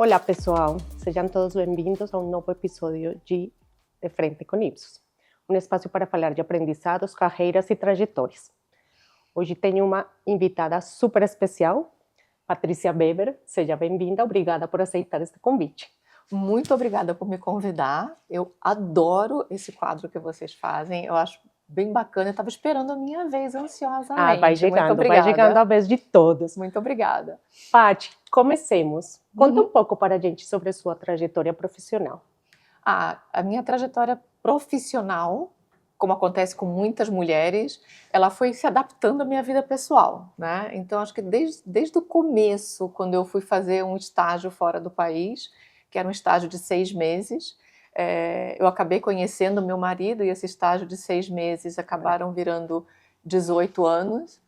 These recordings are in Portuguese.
Olá, pessoal. Sejam todos bem-vindos a um novo episódio de Frente com Ipsos, um espaço para falar de aprendizados, carreiras e trajetórias. Hoje tenho uma invitada super especial, Patrícia Weber. Seja bem-vinda, obrigada por aceitar este convite. Muito obrigada por me convidar. Eu adoro esse quadro que vocês fazem. Eu acho bem bacana. Eu estava esperando a minha vez ansiosamente. Vai chegando a vez de todos. Muito obrigada. Paty, comecemos. Conta um pouco para a gente sobre a sua trajetória profissional. A minha trajetória profissional, como acontece com muitas mulheres, ela foi se adaptando à minha vida pessoal, né? Então, acho que desde o começo, quando eu fui fazer um estágio fora do país, que era um estágio de 6 meses, eu acabei conhecendo meu marido e esse estágio de 6 meses acabaram virando 18 anos.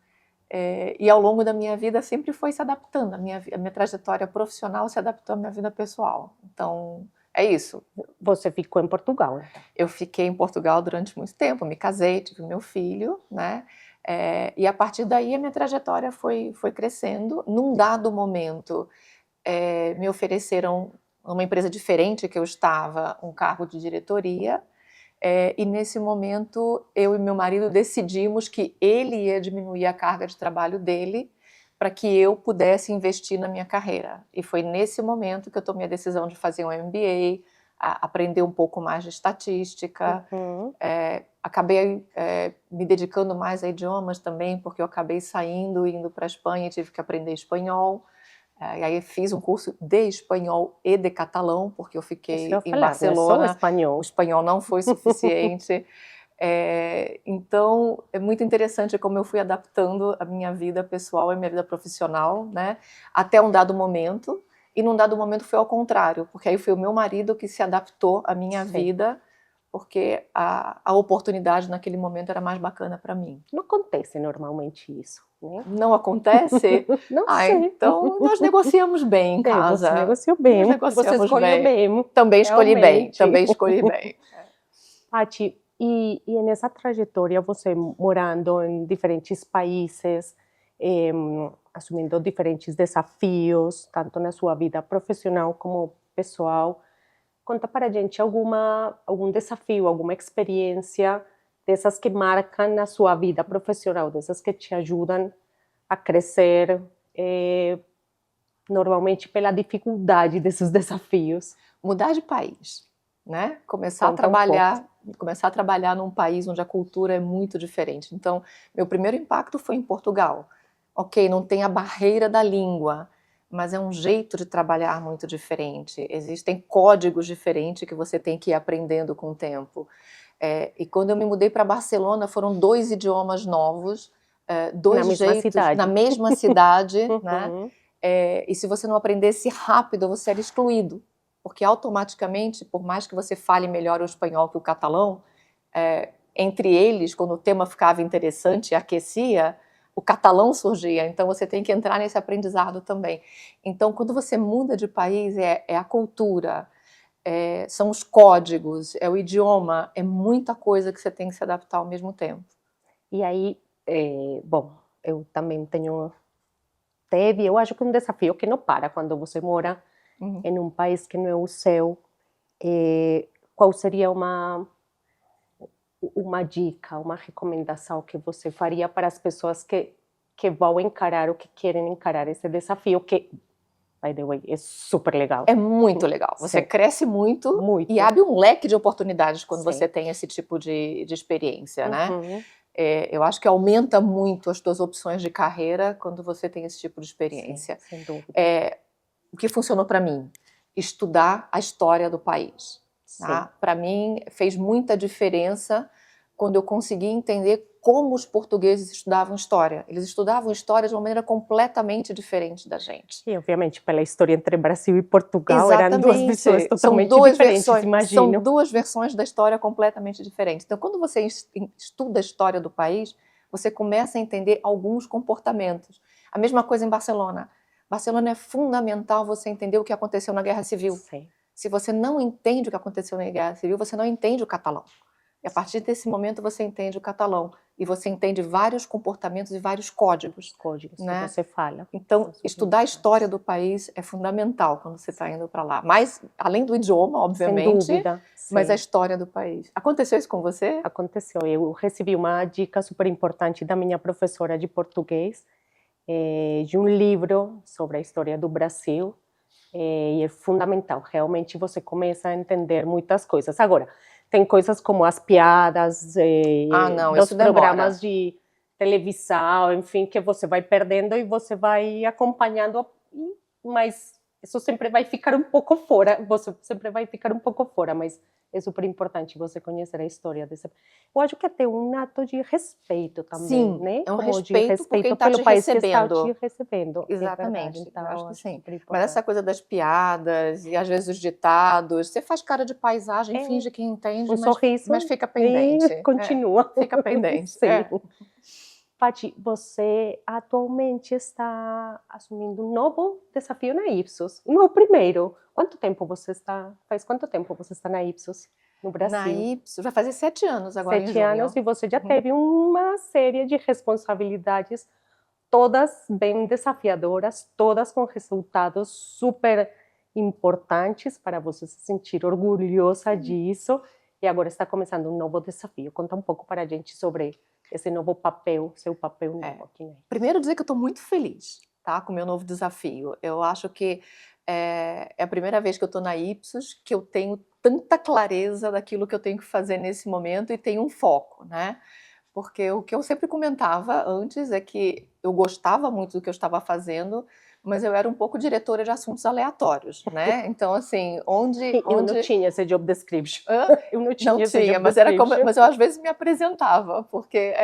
E ao longo da minha vida sempre foi se adaptando, a minha trajetória profissional se adaptou à minha vida pessoal. Então, é isso. Você ficou em Portugal? Eu fiquei em Portugal durante muito tempo, me casei, tive meu filho, né? E a partir daí a minha trajetória foi crescendo. Num dado momento, me ofereceram uma empresa diferente que eu estava, um cargo de diretoria, e nesse momento eu e meu marido decidimos que ele ia diminuir a carga de trabalho dele para que eu pudesse investir na minha carreira. E foi nesse momento que eu tomei a decisão de fazer um MBA, aprender um pouco mais de estatística. Acabei me dedicando mais a idiomas também, porque eu acabei saindo, indo para a Espanha e tive que aprender espanhol. E aí fiz um curso de espanhol e de catalão, porque eu fiquei em Barcelona. O espanhol não foi suficiente. Então, é muito interessante como eu fui adaptando a minha vida pessoal e a minha vida profissional, né? Até um dado momento. E num dado momento foi ao contrário, porque aí foi o meu marido que se adaptou à minha vida, porque a oportunidade naquele momento era mais bacana para mim. Não acontece normalmente isso, né? Não acontece? Não sei. Então nós negociamos bem em casa. Você negociou bem, você escolheu bem. Também escolhi bem, também escolhi bem. Paty, e nessa trajetória, você morando em diferentes países, assumindo diferentes desafios, tanto na sua vida profissional como pessoal, conta para a gente algum desafio, alguma experiência dessas que marcam na sua vida profissional, dessas que te ajudam a crescer, normalmente pela dificuldade desses desafios. Mudar de país, né? Começar a trabalhar num país onde a cultura é muito diferente. Então, meu primeiro impacto foi em Portugal. Ok, não tem a barreira da língua, mas é um jeito de trabalhar muito diferente. Existem códigos diferentes que você tem que ir aprendendo com o tempo. E quando eu me mudei para Barcelona, foram 2 idiomas novos, na mesma cidade, né? E se você não aprendesse rápido, você era excluído, porque automaticamente, por mais que você fale melhor o espanhol que o catalão, entre eles, quando o tema ficava interessante e aquecia, o catalão surgia, então você tem que entrar nesse aprendizado também. Então, quando você muda de país, é a cultura, são os códigos, é o idioma, é muita coisa que você tem que se adaptar ao mesmo tempo. E aí, bom, eu também eu acho que um desafio que não para quando você mora em um país que não é o seu. Qual seria uma dica, uma recomendação que você faria para as pessoas que vão encarar ou que querem encarar esse desafio, que, by the way, é super legal. É muito legal. Você cresce muito e abre um leque de oportunidades quando você tem esse tipo de experiência, né? Eu acho que aumenta muito as suas opções de carreira quando você tem esse tipo de experiência. Sem dúvida. O que funcionou para mim? Estudar a história do país. Tá? Para mim, fez muita diferença quando eu consegui entender como os portugueses estudavam história. Eles estudavam história de uma maneira completamente diferente da gente. E, obviamente, pela história entre Brasil e Portugal, eram 2 visões totalmente diferentes, imagino. São 2 versões da história completamente diferentes. Então, quando você estuda a história do país, você começa a entender alguns comportamentos. A mesma coisa em Barcelona. Barcelona é fundamental você entender o que aconteceu na Guerra Civil. Sim. Se você não entende o que aconteceu na Guerra Civil, você não entende o catalão. E a partir desse momento você entende o catalão. e você entende vários comportamentos e vários códigos. Os códigos né? que você fala. Então, estudar a história do país é fundamental quando você está indo para lá. Mas, além do idioma, obviamente, sem dúvida, mas sim. a história do país. Aconteceu isso com você? Aconteceu. Eu recebi uma dica super importante da minha professora de português, de um livro sobre a história do Brasil, e é fundamental. Realmente você começa a entender muitas coisas. Agora, tem coisas como as piadas Não, dos isso demora. programas de televisão, enfim, que você vai perdendo e você vai acompanhando, mas isso sempre vai ficar um pouco fora, você sempre vai ficar um pouco fora, mas é super importante você conhecer a história desse. Eu acho que até um ato de respeito também, Sim, né? é um Como de respeito por quem está pelo te país que está recebendo. te recebendo. Exatamente, É verdade, então, eu acho que sim. super Mas importante. essa coisa das piadas e às vezes os ditados, você faz cara de paisagem, É, finge que entende, um sorriso mas fica pendente. e continua. Fica pendente. Sim. É. Paty, você atualmente está assumindo um novo desafio na Ipsos. Não é o primeiro. Faz quanto tempo você está na Ipsos, no Brasil? Na Ipsos, vai fazer 7 anos agora em 7 junho. anos, e você já teve uma série de responsabilidades, todas bem desafiadoras, todas com resultados super importantes para você se sentir orgulhosa disso. E agora está começando um novo desafio. Conta um pouco para a gente sobre esse novo papel, seu papel novo aqui, né? Primeiro dizer que eu estou muito feliz, tá, com o meu novo desafio. Eu acho que é a primeira vez que eu estou na Ipsos que eu tenho tanta clareza daquilo que eu tenho que fazer nesse momento e tenho um foco, né? Porque o que eu sempre comentava antes é que eu gostava muito do que eu estava fazendo, mas eu era um pouco diretora de assuntos aleatórios, né? Então, assim, Eu não tinha esse job description. Eu não Não tinha esse tinha, job mas description. eu às vezes me apresentava, porque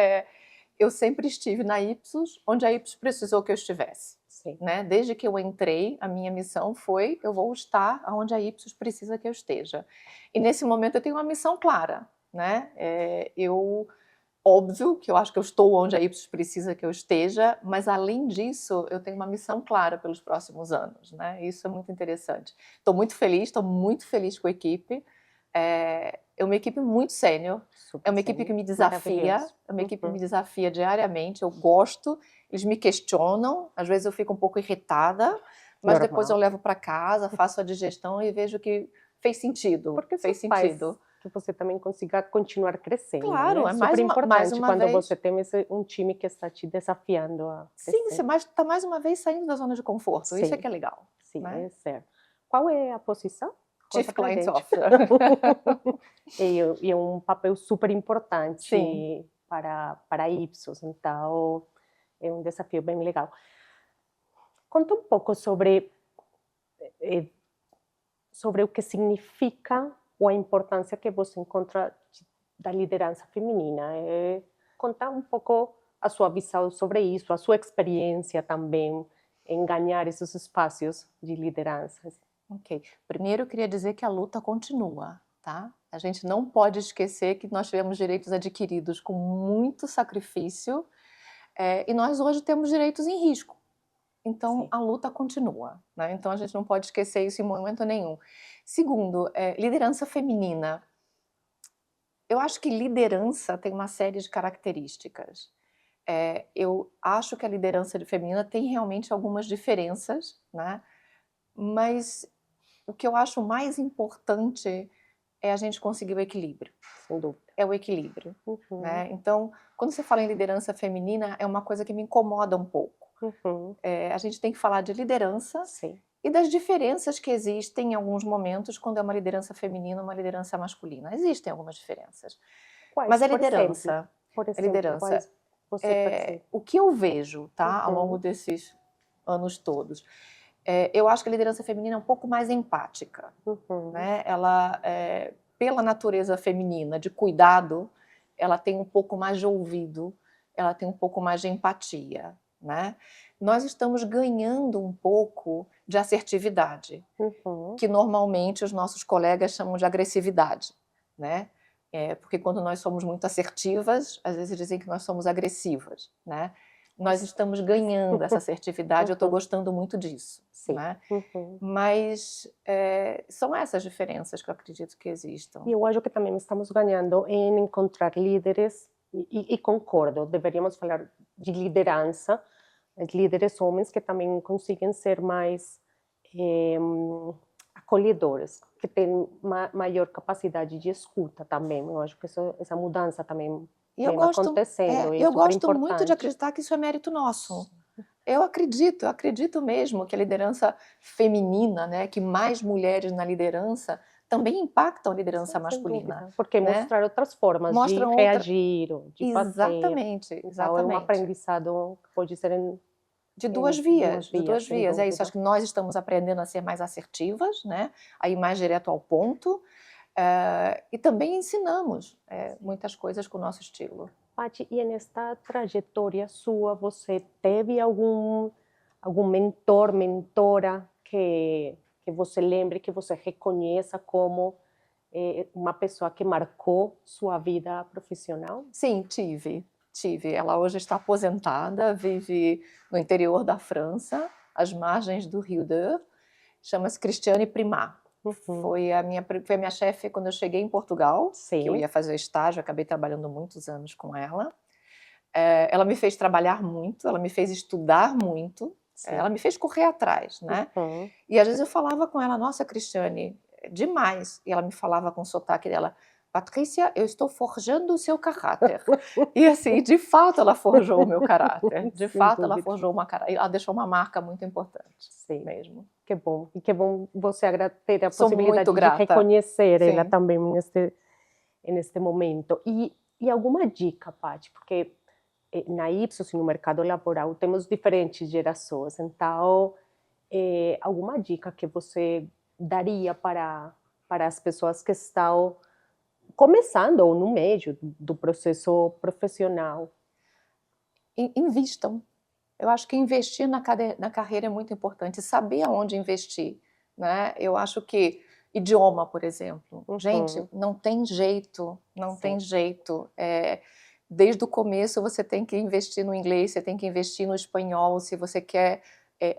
eu sempre estive na Ipsos, onde a Ipsos precisou que eu estivesse. Sim. Né? Desde que eu entrei, a minha missão foi: eu vou estar onde a Ipsos precisa que eu esteja. E nesse momento eu tenho uma missão clara, né? Óbvio que eu acho que eu estou onde a Ipsos precisa que eu esteja, mas além disso, eu tenho uma missão clara pelos próximos anos, né? Isso é muito interessante. Estou muito feliz com a equipe. É uma equipe muito sênior, é uma equipe que me desafia, é uma equipe que me desafia diariamente, eu gosto, eles me questionam, às vezes eu fico um pouco irritada, mas depois eu levo para casa, faço a digestão e vejo que fez sentido. Porque fez isso faz sentido. que você também consiga continuar crescendo. Claro, né? é super importante quando vez... você tem um time que está te desafiando a crescer. Sim, você está mais uma vez saindo da zona de conforto, Sim. Isso é que é legal. Sim, né? É certo. Qual é a posição? Chief Client Officer. E é um papel super importante Sim. para a Ipsos, então é um desafio bem legal. Conta um pouco sobre o que significa ou a importância que você encontra da liderança feminina. Contar um pouco a sua visão sobre isso, a sua experiência também em ganhar esses espaços de liderança. Ok. Primeiro eu queria dizer que a luta continua, tá? A gente não pode esquecer que nós tivemos direitos adquiridos com muito sacrifício e nós hoje temos direitos em risco. Então, a luta continua, né? Então, a gente não pode esquecer isso em momento nenhum. Segundo, liderança feminina. Eu acho que liderança tem uma série de características. Eu acho que a liderança feminina tem realmente algumas diferenças, né? Mas o que eu acho mais importante é a gente conseguir o equilíbrio. Sem dúvida. É o equilíbrio. Né? Então, quando você fala em liderança feminina, é uma coisa que me incomoda um pouco. A gente tem que falar de liderança e das diferenças que existem em alguns momentos quando é uma liderança feminina ou uma liderança masculina. Existem algumas diferenças. Quais, mas é liderança. Por exemplo, é liderança. O que eu vejo, tá, ao longo desses anos todos, eu acho que a liderança feminina é um pouco mais empática. Né? Ela, pela natureza feminina, de cuidado, ela tem um pouco mais de ouvido, ela tem um pouco mais de empatia. Né? Nós estamos ganhando um pouco de assertividade, que normalmente os nossos colegas chamam de agressividade. Né? Porque quando nós somos muito assertivas, às vezes dizem que nós somos agressivas. Né? Nós estamos ganhando essa assertividade, eu estou gostando muito disso. Né? Mas são essas diferenças que eu acredito que existam. E eu acho que também estamos ganhando em encontrar líderes E concordo, deveríamos falar de liderança, líderes homens que também conseguem ser mais eh, acolhedores, que têm maior capacidade de escuta também. Eu acho que essa mudança também E vem acontecendo e é eu super gosto muito de importante. acreditar que isso é mérito nosso. Eu acredito mesmo que a liderança feminina, né, que mais mulheres na liderança, também impactam a liderança Sem masculina, dúvida, porque né? mostrar outras formas de Mostram outra. reagir, de fazer. Exatamente, Então, é um exatamente. aprendizado que pode ser De em duas duas vias, de vias, duas sem vias. É isso, dúvida. acho que nós estamos aprendendo a ser mais assertivas, né? A ir mais direto ao ponto, e também ensinamos muitas coisas com o nosso estilo. Paty, e nesta trajetória sua, você teve algum mentor, mentora que você lembre, que você reconheça como uma pessoa que marcou sua vida profissional? Sim, tive. Ela hoje está aposentada, vive no interior da França, às margens do Rio Douro, chama-se Cristiane Primat. Uhum. Foi a minha chefe quando eu cheguei em Portugal, Sim. que eu ia fazer o estágio, acabei trabalhando muitos anos com ela. Ela me fez trabalhar muito, ela me fez estudar muito, ela me fez correr atrás, né? Uhum. E às vezes eu falava com ela, nossa, Cristiane, demais. E ela me falava com o sotaque dela, Patrícia, eu estou forjando o seu caráter. E assim, de fato ela forjou o meu caráter. De fato ela forjou uma caráter. Ela deixou uma marca muito importante. Sim. Mesmo. Que bom. E que bom você ter a Sou possibilidade muito de grata. reconhecer Sim. ela também neste momento. E alguma dica, Paty? Porque na Ipsos, no mercado laboral, temos diferentes gerações. Então, alguma dica que você daria para as pessoas que estão começando ou no meio do processo profissional? Invistam. Eu acho que investir na carreira é muito importante, saber aonde investir, né? Eu acho que idioma, por exemplo, gente, não tem jeito, não tem jeito. Desde o começo você tem que investir no inglês, você tem que investir no espanhol, se você quer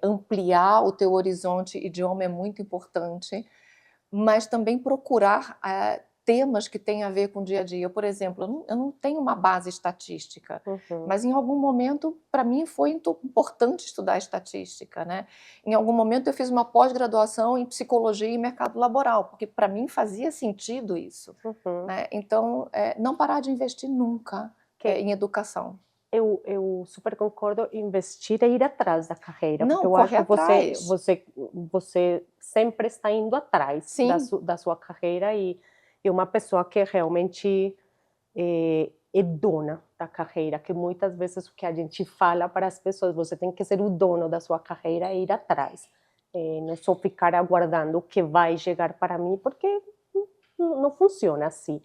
ampliar o teu horizonte, idioma é muito importante, mas também procurar temas que têm a ver com o dia a dia. Por exemplo, eu não tenho uma base estatística, mas em algum momento, para mim, foi importante estudar estatística, né? Em algum momento eu fiz uma pós-graduação em psicologia e mercado laboral, porque para mim fazia sentido isso. Né? Então, não parar de investir nunca em educação. Eu super concordo em investir e ir atrás da carreira, Não, porque eu acho que você sempre está indo atrás da sua carreira e uma pessoa que realmente é dona da carreira, que muitas vezes o que a gente fala para as pessoas, você tem que ser o dono da sua carreira e ir atrás, não só ficar aguardando o que vai chegar para mim, porque não funciona assim.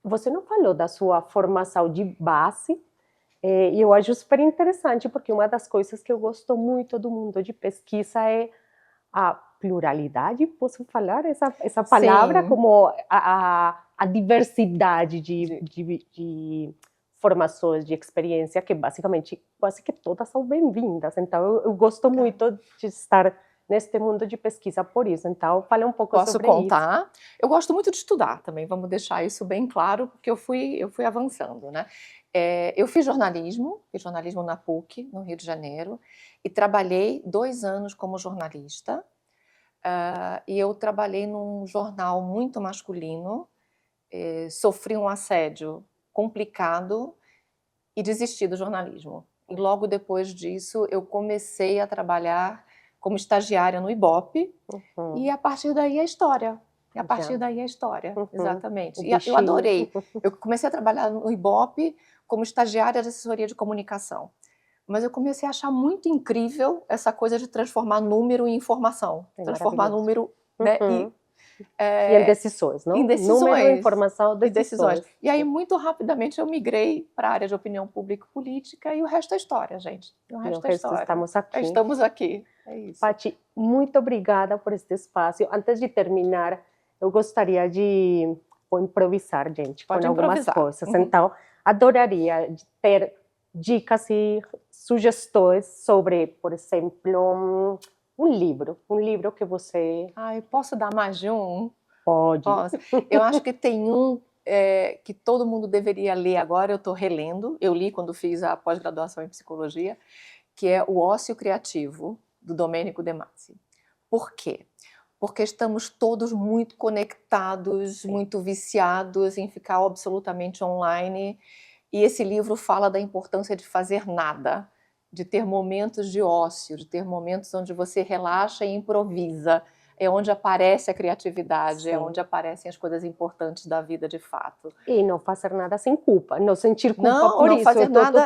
Você não falou da sua formação de base, e eu acho super interessante, porque uma das coisas que eu gosto muito do mundo de pesquisa é a pluralidade, posso falar essa palavra? Como a diversidade de formações, de experiência, que basicamente quase que todas são bem-vindas. Então, eu gosto muito de estar neste mundo de pesquisa por isso. Então, fale um pouco sobre isso. Posso contar? Eu gosto muito de estudar também, vamos deixar isso bem claro, porque eu fui avançando, né? Eu fiz jornalismo na PUC, no Rio de Janeiro, e trabalhei 2 anos como jornalista, e eu trabalhei num jornal muito masculino, sofri um assédio complicado e desisti do jornalismo. E logo depois disso, eu comecei a trabalhar como estagiária no Ibope, e a partir daí a história. Exatamente. E eu adorei. Eu comecei a trabalhar no Ibope como estagiária de assessoria de comunicação. Mas eu comecei a achar muito incrível essa coisa de transformar número em informação. Transformar número, né, e em decisões, não? Em decisões. Número, informação, decisões. E aí, muito rapidamente, eu migrei para a área de opinião pública e política, e o resto é história, gente. O resto é história. Estamos aqui. Estamos aqui. É isso. Paty, muito obrigada por este espaço. Antes de terminar, eu gostaria de improvisar, gente, com algumas coisas. Então, adoraria ter dicas e sugestões sobre, por exemplo, um livro que você... Ai, posso dar mais de um? Pode. Posso. Eu acho que tem um que todo mundo deveria ler agora, eu estou relendo, eu li quando fiz a pós-graduação em psicologia, que é O Ócio Criativo, do Domenico De Masi. Por quê? Porque estamos todos muito conectados, muito viciados em ficar absolutamente online, e esse livro fala da importância de fazer nada, de ter momentos de ócio, de ter momentos onde você relaxa e improvisa, é onde aparece a criatividade, Sim. é onde aparecem as coisas importantes da vida de fato. E não fazer nada sem culpa, não sentir culpa Não, por não isso. fazer nada...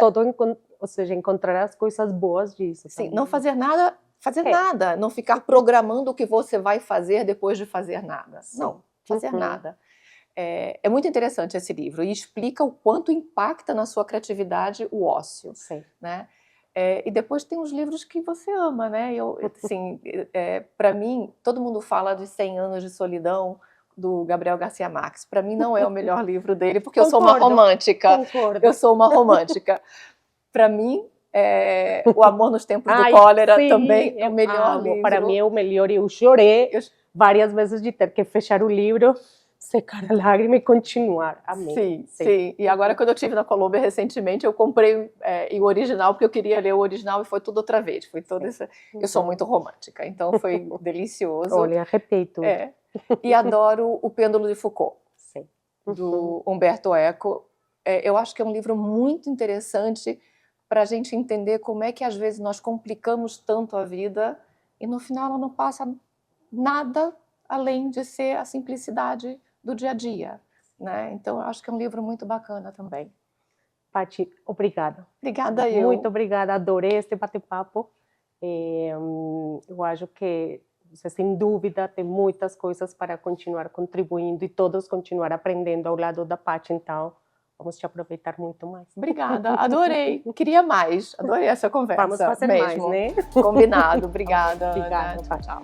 Ou seja, encontrar as coisas boas disso. Sim, também. não fazer nada, nada, não ficar programando o que você vai fazer depois de fazer nada. Sim. Não, fazer nada. É muito interessante esse livro e explica o quanto impacta na sua criatividade o ócio. Sim. Né? E depois tem os livros que você ama, né? Assim, para mim, todo mundo fala de 100 Anos de Solidão, do Gabriel Garcia Marques. Para mim não é o melhor livro dele, porque eu sou uma romântica. Concordo. Eu sou uma romântica. Para mim, O Amor nos Tempos do Cólera também é o melhor livro. Para mim é o melhor, eu chorei várias vezes de ter que fechar o livro, secar a lágrima e continuar. Amém. Sim. E agora, quando eu estive na Colômbia recentemente, eu comprei o original, porque eu queria ler o original e foi tudo outra vez. Foi toda essa... Eu sou muito romântica, então foi delicioso. Olha, arrepiei tudo. E adoro O Pêndulo de Foucault, do Umberto Eco. Eu acho que é um livro muito interessante para a gente entender como é que às vezes nós complicamos tanto a vida e no final ela não passa nada além de ser a simplicidade do dia a dia, né? Então eu acho que é um livro muito bacana também. Paty, obrigada. Obrigada eu. Muito obrigada, adorei este bate-papo. Eu acho que você, sem dúvida, tem muitas coisas para continuar contribuindo e todos continuar aprendendo ao lado da Paty, então vamos te aproveitar muito mais. Obrigada, adorei. Queria mais, adorei essa conversa. Vamos fazer mesmo. mais, né? Combinado, obrigada. Obrigada, Ana. Tchau.